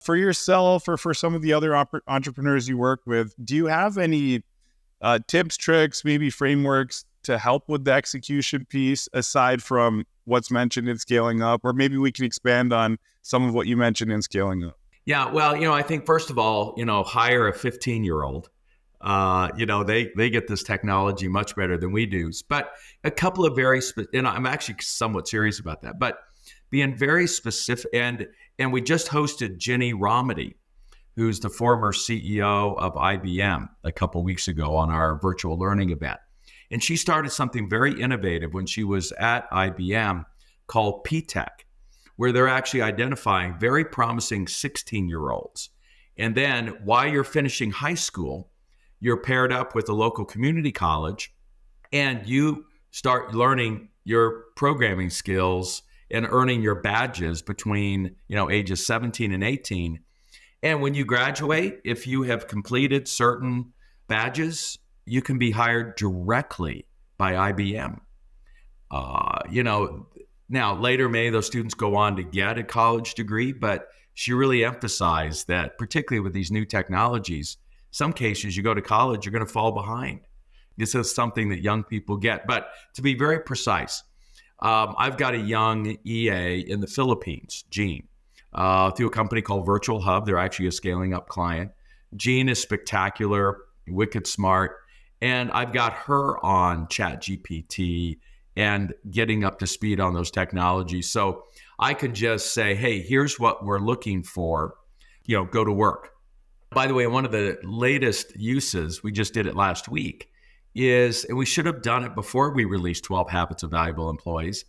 For yourself or for some of the other entrepreneurs you work with, do you have any tips, tricks, maybe frameworks to help with the execution piece aside from what's mentioned in scaling up? Or maybe we can expand on some of what you mentioned in scaling up. Yeah, well, I think first of all, hire a 15-year-old. They get this technology much better than we do. But a couple of and I'm actually somewhat serious about that, but being very specific. And we just hosted Ginny Romedy, who's the former CEO of IBM, a couple weeks ago on our virtual learning event. And she started something very innovative when she was at IBM called P-Tech, where they're actually identifying very promising 16-year-olds. And then while you're finishing high school, you're paired up with a local community college and you start learning your programming skills and earning your badges between, ages 17 and 18. And when you graduate, if you have completed certain badges, you can be hired directly by IBM. Now, later may those students go on to get a college degree, but she really emphasized that, particularly with these new technologies, some cases you go to college, you're going to fall behind. This is something that young people get. But to be very precise, I've got a young EA in the Philippines, Jean, through a company called Virtual Hub. They're actually a scaling up client. Jean is spectacular, wicked smart, and I've got her on ChatGPT and getting up to speed on those technologies. So I could just say, hey, here's what we're looking for, go to work. By the way, one of the latest uses, we just did it last week, is, and we should have done it before we released 12 Habits of Valuable Employees,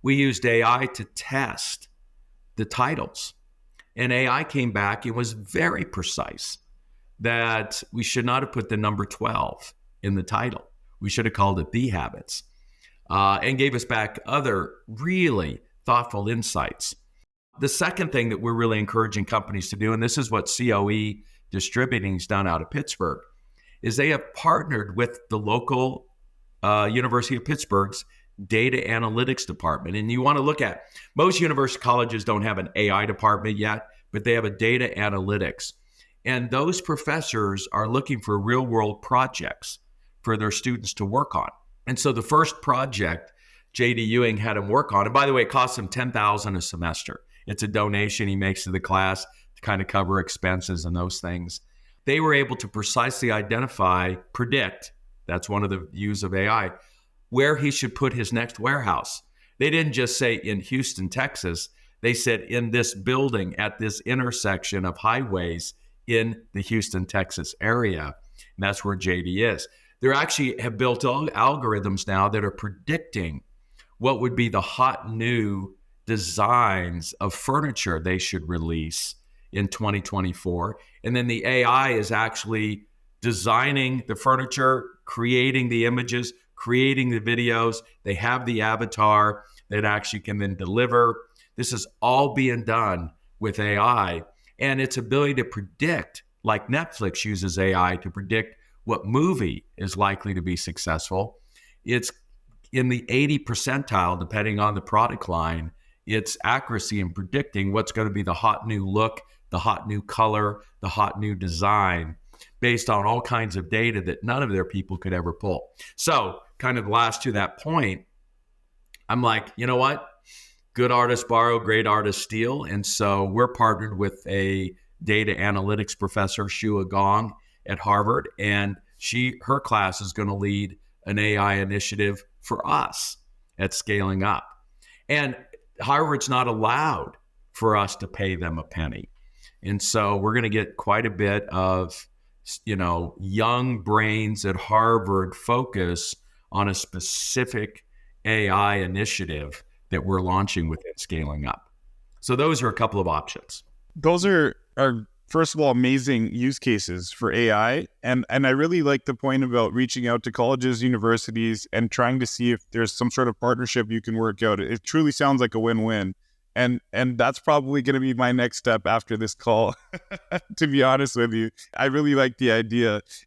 we used AI to test the titles. And AI came back, it was very precise that we should not have put the number 12 in the title. We should have called it The Habits, and gave us back other really thoughtful insights. The second thing that we're really encouraging companies to do, and this is what COE Distributing's done out of Pittsburgh, is they have partnered with the local University of Pittsburgh's data analytics department. And you want to look at, most university colleges don't have an AI department yet, but they have a data analytics. And those professors are looking for real world projects for their students to work on. And so the first project J.D. Ewing had him work on, and by the way, it costs him $10,000 a semester. It's a donation he makes to the class to kind of cover expenses and those things. They were able to precisely predict, that's one of the views of AI, where he should put his next warehouse. They didn't just say in Houston, Texas. They said in this building at this intersection of highways in the Houston, Texas area. And that's where JD is. They actually have built algorithms now that are predicting what would be the hot new designs of furniture they should release in 2024. And then the AI is actually designing the furniture, creating the images, creating the videos. They have the avatar that actually can then deliver. This is all being done with AI, and its ability to predict, like Netflix uses AI to predict what movie is likely to be successful. It's in the 80 percentile, depending on the product line, its accuracy in predicting what's going to be the hot new look, the hot new color, the hot new design, based on all kinds of data that none of their people could ever pull. So kind of last to that point, I'm like, you know what? Good artists borrow, great artists steal. And so we're partnered with a data analytics professor, Shua Gong at Harvard, and her class is going to lead an AI initiative for us at Scaling Up. And Harvard's not allowed for us to pay them a penny. And so we're going to get quite a bit of, young brains at Harvard focus on a specific AI initiative that we're launching within Scaling Up. So those are a couple of options. Those are first of all, amazing use cases for AI. And I really like the point about reaching out to colleges, universities, and trying to see if there's some sort of partnership you can work out. It truly sounds like a win-win. And that's probably going to be my next step after this call, to be honest with you. I really like the idea.